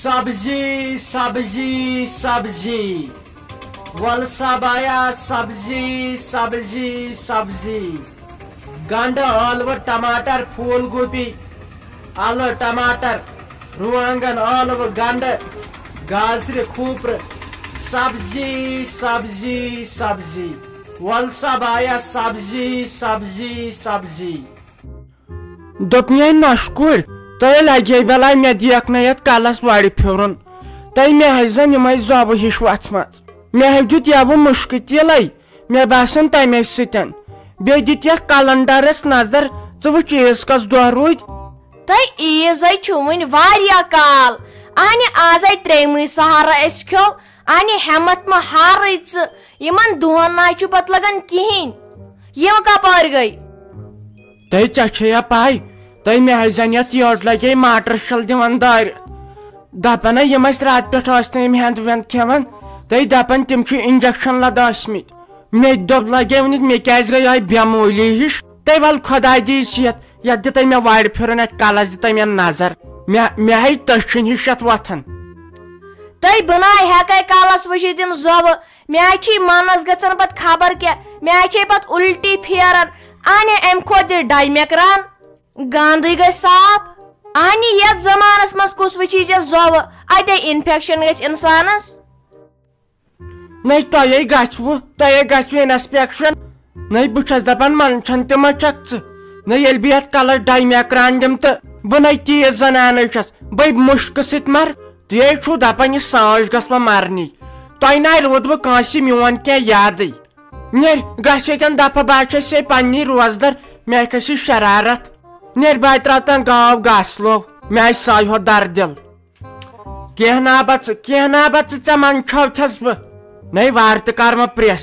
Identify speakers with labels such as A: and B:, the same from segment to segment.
A: سبزی سبزی سبزی ول سبایا سبزی سبزی سبزی گنڈ ٲلوٕ ٹماٹر پھول گوبی الہٕ ٹماٹر رُوانٛگن ٲلوٕ گنڈٕ گازرِ کھوٗپرٕ سبزی سبزی سبزی ول سبایا سبزی سبزی سبزی دوٚپ میٲنۍ نۄشہِ تۄہہِ لگے بلاے مےٚ دیکھنٲیتھ کلس وڑِ پھِرُن تۄہہِ مےٚ ہَے زن یِمے زۄبہٕ ہِش وۄتھمژ مےٚ ہَے دیُت یَوٕ مُشکہٕ تیٖلے مےٚ باسان تمے سۭتۍ بیٚیہِ دِتھ یتھ کلنڈرس نظر ژٕ وٕچھ عیٖز کۄس دۄہ روٗدۍ
B: تۄہہِ عیٖزے چھُ وُنہِ واریاہ کال اَنہِ آزے ترٛیٚیمٕے سہارا أسۍ کھیوٚو اَنہِ ہٮ۪متھ مہ ہارٕے ژٕ یِمن دۄہن نہ چھُ پتہٕ لگان کِہیٖنۍ یِم کپٲرۍ گٔے
A: تۄہہِ ژےٚ چھے یا پاے تۄہہِ مےٚ ہَے زن یتھ یٔڈ لگے ماٹر شل دِوان دٲرِتھ دپان یِم ٲسۍ راتہٕ پٮ۪ٹھ ٲسۍ نہٕ یِم ہٮ۪نٛد وٮ۪نٛد کھٮ۪وان تۄہہِ دپان تِم چھِ انجکشن لدٲسمٕتۍ مےٚ تہِ دوٚپ لگے ؤنِتھ مےٚ کیٛازِ گٔے یِہے بٮ۪موٗلی ہِش تۄہہِ ول خۄداے دِیہِ صحت یتھ دِتے مےٚ وارِ پھِرُن اتھ کلس دِتے مےٚ نظر مےٚ ہے تٔچھِنۍ ہِش یتھ وۄتھان
B: تۄہہِ بناے ہٮ۪کے کالس وٕچھِتھ یِم زۄبہٕ مےٚ چھِ منس گژھان پتہٕ خبر کیٛاہ مےٚ چھے پتہٕ الٹی پھیران انہِ امہِ کھۄتہٕ تہِ ڈایمیکران گاندٕے گژھِ صاف انہِ یتھ زمانس منٛز کُس وٕچھی ژےٚ زۄبہٕ اتے انفیکشن گژھِ انسانس
A: نَے تۄہے گژھوٕ تۄہے گژھوٕ انسپیکشن نَے بہٕ چھس دپان منٛچھن تہِ ما چھکھ ژٕ نَے ییٚلہِ بہٕ یتھ کلس ڈایمیکران دِمہٕ تہٕ بہٕ نَے تیٖژ زنانٕے چھس بے مُشکہٕ سۭتۍ مر تُہۍ چھُو دپان یہِ سانٛچ گژھ وۄنۍ مرنی تۄہہِ نَے روٗدوٕ کٲنٛسہِ میون کینٛہہ یادٕے نیرِ گژھ ییٚتٮ۪ن دفعہ بہٕ چھس پننی روزدر مےٚ کھسہِ شرارت نیرِ بہٕ تراو تن گاو گاسہٕ لوو مےٚ آسہِ ساے ہو در دل کینٛہہ نا با ژٕ ژےٚ منٛدچھوتھس بہٕ نَے وارٕ تہٕ کر وۄنۍ پریس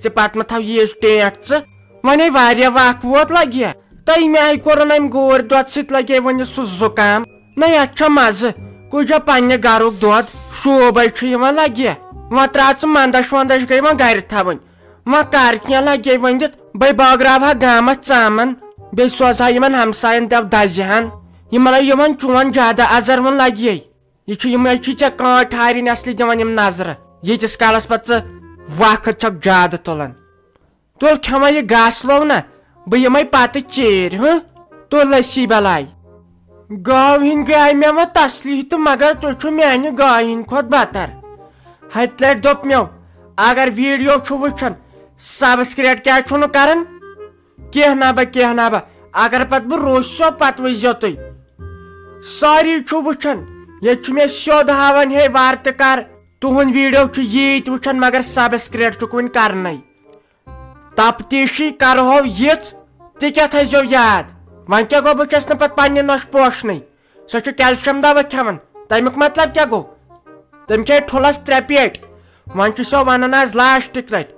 A: تہِ پتہٕ مہ تھاو ییٖژ ٹینٛٹ ژٕ وۄنۍ واریاہ وق ووت لگہِ تۄہہِ مےٚ ہَے کوٚرُن امہِ گوٗرۍ دۄد سۭتۍ لگے وۄنۍ سُہ زُکام نَے اتھ چھُ مزٕ کُجا پننہِ گرُک دۄد شوٗبے چھُ یِوان لگہِ وۄنۍ تراو ژٕ منٛدچھ ونٛدچھ گٔے وۄنۍ گرِ تھاوٕنۍ وۄنۍ کر کینٛہہ لگے وۄنۍ دِتھ بے بٲگراوہا گامس ژامن بیٚیہِ سوزہا یِمن ہمساین دپ دزِ ہن یِمن یِمن چون زیادٕ ازر وۄنۍ لگے یہِ چھُ یِمے چھِ ژےٚ کانٛہہ ٹھارِنۍ اصلی دِوان یِم نظرٕ ییٖتِس کالس پتہٕ ژٕ وقت چھکھ زیادٕ تُلان تُل کھٮ۪مے یہِ گاسہٕ لوو نا بہٕ یِمے پتہٕ ژیٖرۍ تُل لسی بلاے گٲو ہِنٛدۍ گٔے مےٚ وۄنۍ تسلی تہٕ مگر تُہۍ چھِو میانہِ گاوِ ہِنٛدۍ کھۄتہٕ بدتر ہتہِ لٹہِ دوٚپ مےٚ اگر ویڈیو چھُ وٕچھان سبسکرایب کیٛازِ چھُو نہٕ کران کینٛہہ نہ با اگر پتہٕ بہٕ روٗسو پتہٕ وٕچھزیو تُہۍ سٲری چھُ وٕچھان ییٚتہِ چھُ مےٚ سیوٚد ہاوان ہے وارٕ تہٕ کر تُہُنٛد ویڈیو چھُ ییٖتۍ وٕچھان مگر سبسکرایب چھُکھ وُنہِ کرنٕے تپتیٖشی کرہو یِژھ تہِ کیٛاہ تھٲیزیو یاد وۄنۍ کیٛاہ گوٚو بہٕ چھس نہٕ پتہٕ پننہِ نۄشہِ پوشنٕے سۄ چھِ کیلشیم دوا کھٮ۪وان تمیُک مطلب کیٛاہ گوٚو تٔمۍ کھیٚیہِ ٹھُلس 3 پیٹہِ وۄنۍ چھُ سو ونان آز لاسٹٕکۍ لٹہِ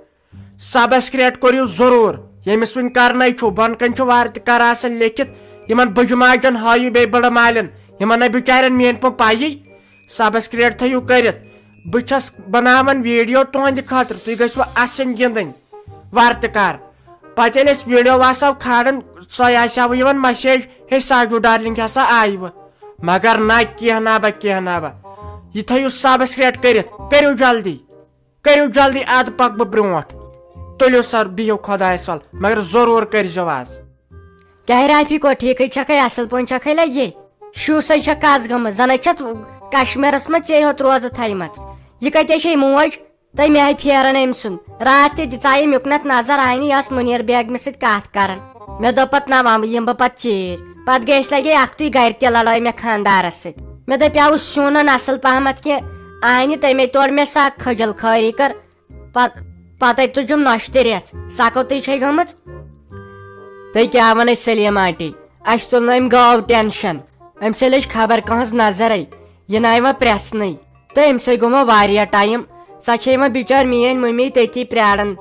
A: سبسکرایب کٔرِو ضروٗر ییٚمِس وُنہِ کرنے چھُ بۄن کٔنۍ چھُ وارٕ تہِ کر آسان لیکھِتھ یِمن بٕجہِ ماجٮ۪ن ہٲیِو بیٚیہِ بٕڑٕ مالٮ۪ن یِمن نَے بِچارٮ۪ن میٲنۍ پٲٹھۍ پایی سبسکرایب تھٲیِو کٔرِتھ بہٕ چھس بناوان ویڈیو تُہنٛدِ خٲطرٕ تُہۍ گٔژھوٕ اسٕنۍ گِنٛدٕنۍ وارٕ تہِ کر پتہٕ ییٚلہِ أسۍ ویڈیو آسو کھالان سۄے آسہِ ہا یِوان مسیج ہے ساجوٗ ڈارلِنگ ہسا آیوٕ مگر نہ کینٛہہ نہ با یہِ تھٲیِو سبسکرایب کٔرِتھ کٔرِو جلدی ادٕ پکہٕ بہٕ برونٛٹھ تُلِو سر بِہِو خۄدایس وال مگر ضروٗر کٔرۍزیو آز
C: کیٛاہ رافی کو ٹھیٖکٕے چھکھے اصل پٲٹھۍ چھکھے لگے شوٗسے چھکھ کس گٔمٕژ زن چھتھ کشمیٖرس منٛز ژے ہوت روزٕ تھایمژ یہِ کتے چھے موج تۄہہِ مےٚ ہَے پھیران أمۍ سُنٛد راتھ تہِ دِژایے مِکنت نظر آیہِ نہٕ یۄس مُنیر بیگمہِ سۭتۍ کتھ کران مےٚ دوٚپ پتہٕ نہ وۄنۍ یِمہٕ بہٕ پتہٕ ژیٖرۍ پتہٕ گٔیس لگے اکھتُے گرِ تہِ لڑٲے مےٚ خانٛدارس سۭتۍ مےٚ دپیاوُس سیُن اصل پہمتھ کینٛہہ آنہِ تمے توڑ مےٚ سۄ کھٔجل خٲری کٔر پتے تُجُم نۄشہِ تہِ رٮ۪ژ سکوتٕے چھے گٔمٕژ تُہۍ کیٛاہ ونٕے سلیٖم آنٹی اسہِ تُل نہٕ أمۍ گٲو ٹینشن أمۍ سۭتۍ لٔج خبر کٲنٛسہِ نظرے یہِ ناے وۄنۍ پرٛژھنٕے تہٕ أمۍ سۭتۍ گوٚو وۄنۍ واریاہ ٹایم سۄ چھے وۄنۍ بِچٲر میٲنۍ مٔمی تٔتی پیاران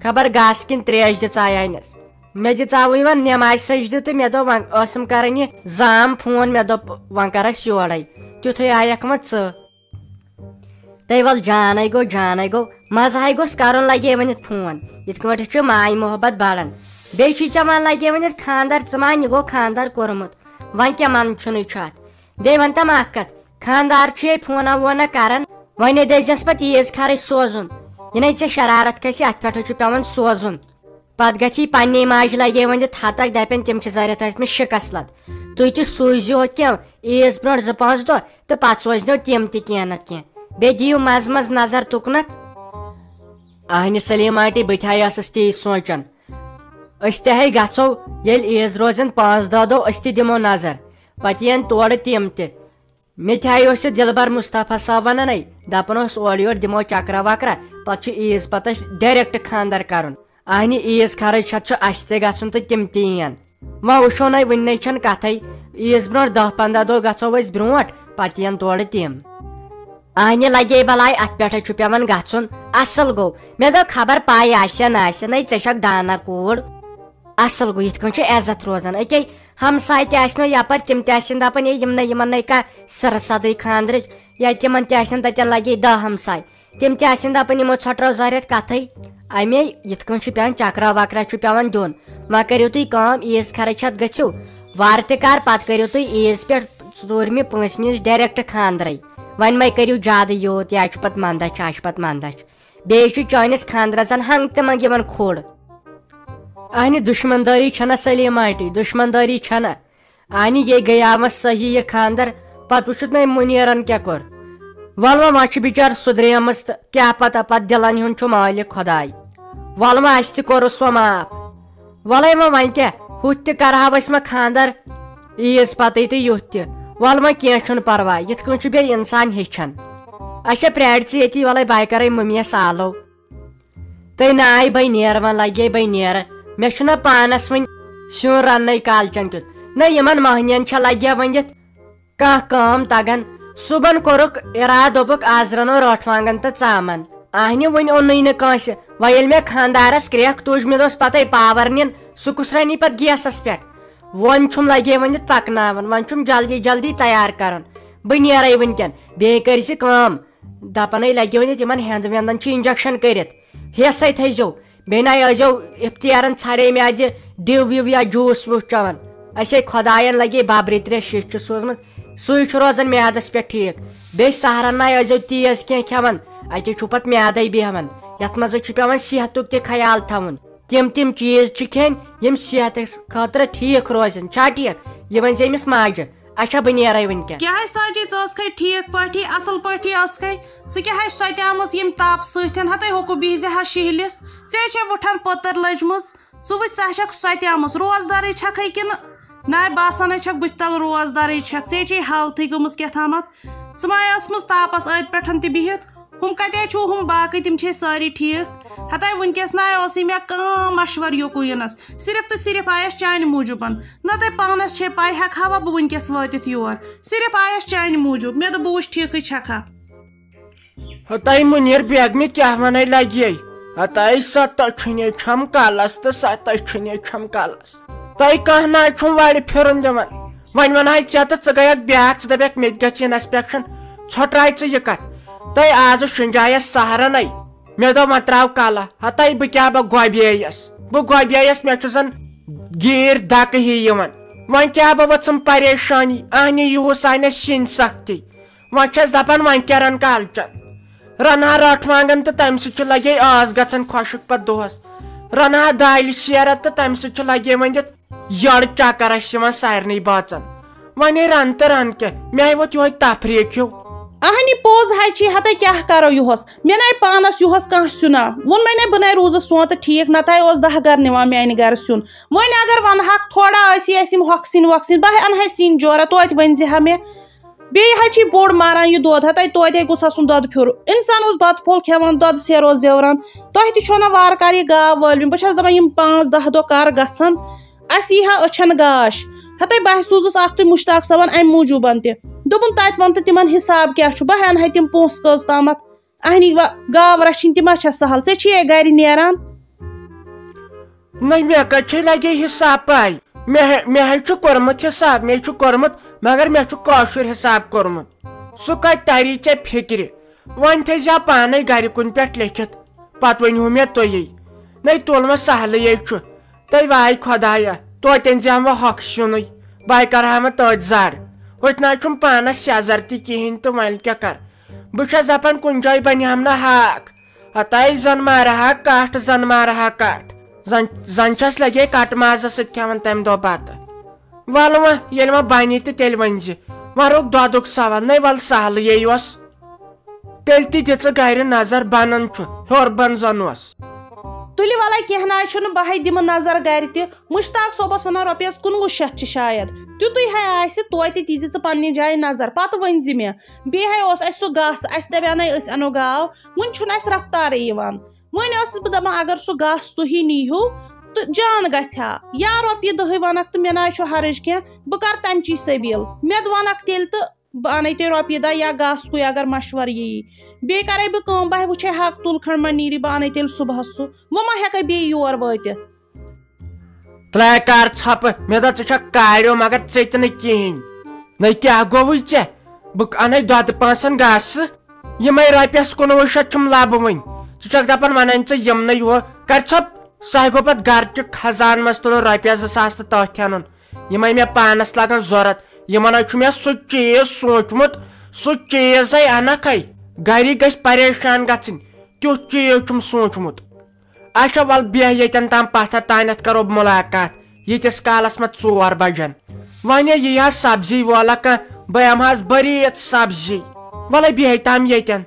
C: خبر گاسہٕ کِنۍ تریش دِژایانس مےٚ دِژاوٕے وۄنۍ نٮ۪مازِ سجدٕ تہٕ مےٚ دوٚپ وۄنۍ ٲسٕم کران یہِ زام فون مےٚ دوٚپ وۄنۍ کر اَسہِ یورے تیُتھُے آیکھ وۄنۍ ژٕ تٔے ول جانے گوٚو مزٕ ہاے گوٚژھ کرُن لگے ؤنِتھ فون یِتھ کٲٹھۍ چھُ ماے محبت بڑان بیٚیہِ چھُے ژےٚ وۄنۍ لگے ؤنِتھ خانٛدر ژٕ مان یہِ گوٚو خانٛدر کوٚرمُت وۄنۍ کیٛاہ منٛد چھُنٕے چھُ اتھ بیٚیہِ ون تم اکھ کتھ خاندار چھُ فونا وونا کران وۄنۍ دٔزِس پتہٕ عیٖز خرٕچ سوزُن یہِ ژےٚ شرارت کھسہِ اتھ پٮ۪ٹھ چھُ پیوان سوزُن پتہٕ گژھی پننی ماجہِ لگے ؤنِتھ ہتک دپن تِم چھِ ضرورت ٲسمٕتۍ شِکسلت تُہۍ تہِ سوٗزِو کینٛہہ عیٖز برونٛٹھ 2-5 دۄہ تہٕ پتہٕ سوزنو تِم تہِ کینٛہہ نتہٕ کینٛہہ بیٚیہِ دِیِو منٛزٕ منٛزٕ نظر تُکنتھ اہنہِ سلیٖم آنٹی بہٕ تہِ ٲسٕس تی سونٛچان أسۍ تہِ گژھو ییٚلہِ عیٖز روزن 5-10 دۄہ أسۍ تہِ دِمو نظر پتہٕ یِن تورٕ تِم تہِ مےٚ تہِ اوس یہِ دِلبر مُصطفیٰ صٲب ونان دپان اوس اورٕ یورٕ دِمو چکرا وکرا پتہٕ چھُ عیٖز پتہٕ اسہِ ڈایریکٹ خاندر کرُن اہنہِ عیٖز خرٕچ چھُ اسہِ تہِ گژھُن تہٕ تِم تہِ یِن وۄنۍ وٕچھو نَے وُنہِ چھنہٕ کتھے عیٖز برونٛٹھ 10-15 دۄہ گژھو أسۍ برونٛٹھ پتہٕ یِن تورٕ تِم اہنہِ لگے بلاے اتھ پٮ۪ٹھے چھُ پیوان گژھُن اصل گوٚو مےٚ دوٚپ خبر پاے آسیا نہٕ آسیا نَے ژےٚ چھکھ دانا کوٗر اصل گوٚو یِتھ کٔنۍ چھُ عزت روزان أکے ہمساے تہِ آسنو یپٲرۍ تِم تہِ آسن دپان یِمن نَے کانٛہہ سٕر سدٕے خاندرٕچ یا تِمن تہِ آسن تتٮ۪ن لگے 10 ہمساے تِم تہِ آسن دپان یِمو ژھۄٹرو ظٲہرت کتھے امے یِتھ کٔنۍ چھُ پیوان چکرا وکرا چھُ پیوان دیُن وۄنۍ کٔرِو تُہۍ کٲم عیٖز خرٕچ ہتھ گٔژھِو وارٕ تہِ کر پتہٕ کٔرِو تُہۍ عیٖز پٮ۪ٹھ 4مہِ-5مہِ ڈایریکٹ خاندرے وۄنۍ مے کٔرِو زیادٕ یوٗت یا چھُ پتہٕ منٛدچھ بیٚیہِ چھُ چٲنِس خاندرس ہنٛگ تہِ منٛگ یِوان کھوٚڑ اہنہِ دُشمندٲری چھنہ سلیٖم آنٹی دُشمندٲری چھنہ اہنہِ یے گٔیاوس صحیح یہِ خاندر پتہٕ وٕچھُتھ نَے مُنیٖرن کیٛاہ کوٚر ولہٕ وۄنۍ چھِ بِچار سُدریمٕژ تہٕ کیٛاہ پتہ پتہٕ دِلن ہُنٛد چھُ مالِک خۄداے ولہٕ وۄنۍ اسہِ تہِ کوٚرُس وۄنۍ معاف ولے وۄنۍ کیٛاہ ہُتھ تہِ کرہاو أسۍ وۄنۍ خاندر عیٖز پتے تہٕ یُتھ تہِ ولہٕ وۄنۍ کینٛہہ چھُنہٕ پرواے یِتھ کٔنۍ چھُ بیٚیہِ انسان ہیٚچھان اچھا پرٛارِ ژٕ ییٚتی وَلے بہٕ کرے مٔمی سالو تہٕ ناے بے نیرٕ وۄنۍ لگے بے نیرٕ مےٚ چھُنہ پانس وۄنۍ سیُن رننے کالچن تیُتھ نہ یِمن مہنین چھےٚ لگیا ؤنِتھ کانٛہہ کٲم تگان صُبحن کوٚرُکھ ارادٕ دوٚپُکھ آز رنو رٲٹھ وانگن تہٕ ژامن اہنہِ وُنہِ اوٚنُے نہٕ کٲنٛسہِ وۄنۍ ییٚلہِ مےٚ خاندارس کرٛیکھ تُج مےٚ دوٚپُس پتے پاور نِن سُہ کُس رنی پتہٕ گیسس پٮ۪ٹھ وۄنۍ چھُم لگے ؤنِتھ پکناوان وۄنۍ چھُم جلدی جلدی تیار کرُن بہٕ نیرے وُنکٮ۪ن بیٚیہِ کٔرۍ زِ کٲم دپنے لگہِ ؤنِتھ یِمن ہٮ۪نٛد وٮ۪نٛدن چھِ انجکشن کٔرِتھ ہیسے تھٲیزیو بیٚیہِ نَے ٲسۍزیو افتیارن ژھرے میادِ ڈِو وِو یا جوٗس ووٗس چٮ۪وان اسے خۄداین لگے ببرِ 3 شیٚش چھِ سوٗزمٕژ سُے چھُ روزان میادس پٮ۪ٹھ ٹھیٖک بیٚیہِ سہرن نَے ٲسۍزیو تیز کینٛہہ کھٮ۪وان اتے چھُ پتہٕ میادے بیٚہوان یتھ منٛز چھُ پیوان صحتُک تہِ خیال تھاوُن تِم چیٖز چھِ کھٮ۪نۍ یِم صحتس خٲطرٕ ٹھیٖک روزن چھا ٹھیٖک یہِ ؤنۍ زِ أمِس ماجہِ اچھا بہٕ نیرے وُنکٮ۪ن
D: کیٛاہ ساجے ژٕ ٲسکھے ٹھیٖک پٲٹھی اصل پٲٹھی ٲسکھے ژٕ کیٛاہ سۄتیمٕژ یِم تاپہٕ سۭتۍ ہتے ہوکو بِہزِ ہا شِہلِس ژےٚ چھے وُٹھان پٔتٕر لٔجمٕژ ژٕ وٕچھ ژٕ چھکھ سۄتیمٕژ روزدارٕے چھکھے کِنہٕ ناے باسانے چھکھ بٕتھِ تل روزدارٕے چھکھ ژےٚ چھے حالتھٕے گٔمٕژ کیٛاہتامتھ ژٕ ما ٲسمٕژ تاپس أتھۍ پٮ۪ٹھ تہِ بِہِتھ ہُم کتے چھُو ہُم باقٕے تِم چھے سٲری ٹھیٖک ہتے وٕنکیٚس ناے اوسُے مےٚ کانٛہہ مشور یوکُن یِنس صرف تہٕ صرف آیس چانہِ موٗجوٗبن نتہٕ پانس چھے پاے ہٮ۪کہٕ ہا بہٕ وٕنکیٚس وٲتِتھ یور صرف آیس چانہِ موٗجوٗب مےٚ دوٚپ بہٕ وٕچھ ٹھیٖکٕے چھکھا
A: ہتاے مُنیٖر بیگمہِ کیٛاہ ونے لگے ہتاے 7 چھُنے چھم کالس تہٕ 7 چھُنے چھم کالس تۄہہِ کانٛہہ ناے چھُم وارِ پھِرُن دِوان وۄنۍ ونہاے ژےٚ تہٕ ژٕ گٔیکھ بیاکھ ژٕ دپکھ مےٚ تہِ گژھِ انسپیکشن ژھۄٹراے ژٕ یہِ کتھ تۄہہِ آزٕ شُنجایس سہرنے مےٚ دوٚپ وۄنۍ تراو کلہٕ ہتاے بہٕ کیٛاہ بہٕ گۄبییس مےٚ چھُ زن گیٖر دکہٕ ہی یِوان وۄنۍ کیٛاہ بہٕ ؤژھم پریشٲنی اہنہِ یِہُس آے نہٕ سِنۍ سختی وۄنۍ چھس دپان وۄنۍ کیٛاہ رن کالچن رنہا رٲٹھ وانگن تہٕ تمہِ سۭتۍ چھُ لگے آز گژھان خۄشک پتہٕ دۄہس رنہا دالہِ شیرت تہٕ تمہِ سۭتۍ چھُ لگے ؤنِتھ یٔڑ چکر اسہِ یِوان سارنٕے بٲژن وۄنۍ رن تہٕ رن کیٛاہ مےٚ ووت یِہوے تفریٖق ہیوٗ
D: اہنہِ پوٚز ہے چھی ہتے کیٛاہ کرو یِہُس مےٚ نَے پانس یِہُس کانٛہہ سیُنا ووٚن مےٚ بہٕ نَے روٗزٕس سونتہٕ ٹھیٖک نتہٕ اوس 10 گرٕ نِوان میانہِ گرٕ سیُن وۄنۍ اگر ونہاکھ تھوڑا ٲسی اَسہِ یِم ہۄکھٕ سِنۍ وۄکھٕ سِنۍ بہٕ انہے سِنۍ جورا توتہِ ؤنۍ زِ ہا مےٚ بیٚیہِ حظ چھی بوٚڑ ماران یہِ دۄد ہتے توتہِ گوٚژھ آسُن دۄدٕ پھیُر انسان اوس بتہٕ پھوٚل کھٮ۪وان دۄدٕ سیر اوس زیوران تۄہہِ تہِ چھو نہ وارٕ کارٕ یہِ گاو وٲلوِنۍ بہٕ چھس دپان یِم 5-10 دۄہ کر گژھن اَسہِ یی ہا أچھن گاش ہتے بہٕ سوٗزُس اکھ تُہۍ مُشتاق صٲبن امہِ موٗجوٗبن تہِ دوٚپُن تتہِ وۄن تہٕ تِمن حِساب کیٛاہ چھُ بہٕ انہے تِم پونٛسہٕ کٔژ تامتھ اہنی گاو رچھِنۍ تہِ ما چھےٚ سہل ژےٚ چھے گرِ نیران
A: نہ مےٚ کتہِ لگے حساب پاے مےٚ حظ چھُ کوٚرمُت حساب مےٚ چھُ کوٚرمُت مگر مےٚ چھُ کٲشُر حساب کوٚرمُت سُہ کتہِ تری ژےٚ فِکرِ وۄنۍ تھٲیزِ پانے گرِ کُنہِ پٮ۪ٹھ لیکھِتھ پتہٕ ؤنہو مےٚ تُہی نَے تُل وۄنۍ سہلٕے چھُ تُہۍ واے خۄدایا توتہِ أنۍ زِہم وۄنۍ ہۄکھٕ سیُنٕے بہٕ کرہا وۄنۍ تٔتھۍ زر ہوتنا چھم پانس سیزر تہ کہین تو ون کیا کر بہس دپان کن جائے بنہم نا ہاک ہتائی زن مارہا کٹ زن مارہا کٹ زن چھس لگے کٹ ماز ست کھیون تمہ دہ پتہ ول و یل و بنی تو تیل ونز و روک دودک سوال نئی ول سہل یہ تیل تہ دژ گھر نظر بنان ہور بن زن
D: تُلِو وَلے کینٛہہ نہ چھُنہٕ بہے دِمہٕ نظر گرِ تہِ مشتاق صٲبس ونان رۄپیس 1900 چھِ شاید تیُتُے ہے آسہِ توتہِ دِزِ ژٕ پننہِ جایہِ نظر پتہٕ ؤنزِ مےٚ بیٚیہِ ہے اوس اَسہِ سُہ گاسہٕ اَسہِ دپیانے أسۍ انو گاو وُنہِ چھُنہٕ اَسہِ رفتارٕے یِوان وۄنۍ ٲسٕس بہٕ دپان اگر سُہ گاسہٕ تُہی نیٖہِو تہٕ جان گژھِ ہا یا رۄپیہِ 10 ونکھ تہٕ مےٚ نہ حظ چھُ حرج کینٛہہ بہٕ کرٕ تمچی سبیٖل مےٚ تہِ ونکھ تیٚلہِ تہٕ بہٕ انے ژےٚ رۄپیہِ دہ یا گاسہٕ کُے اگر مشور یی بیٚیہِ کرے بہٕ کٲم بہٕ وٕچھے حق تُل کھنڈ ما نیٖرِ بہٕ انے تیٚلہِ صبحس سُہ وۄنۍ ما ہٮ۪کے بیٚیہِ یور وٲتِتھ
A: ترٛاے کر ژھۄپہٕ مےٚ دوٚپ ژٕ چھکھ کاریو مگر ژٔتۍ نہٕ کِہیٖنۍ نٔے کیٛاہ گوٚوُے ژےٚ بہٕ انے دۄدٕ پانٛژن گاسہٕ یِمے رۄپیس 1900 چھُم لبہٕ وۄنۍ ژٕ چھکھ دپان ون ان ژٕ یِمنٕے ہُہ کر ژھۄپ سۄے گوٚو پتہٕ گرچہِ خزان منٛز تُلُن رۄپیس 2,000 تہٕ تٔتھۍ اَنُن یِمے مےٚ پانس لگان ضوٚرتھ یِمن چھُ مےٚ سُہ چیٖز سوٗنٛچمُت سُہ چیٖزے انکھے گری گژھِ پریشان گژھٕنۍ تیُتھ چیٖز چھُم سوٗنٛچمُت اچھا ول بیٚہہ ییٚتٮ۪ن تام پتھر تانٮ۪تھ کرو مُلاقات ییٖتِس کالس مےٚ 4 بجن وۄنۍ یی حظ سبزی وولا کانٛہہ بہٕ اَنہٕ حظ بٔریٖت سبزی وَلے بیٚہہ تام ییٚتٮ۪ن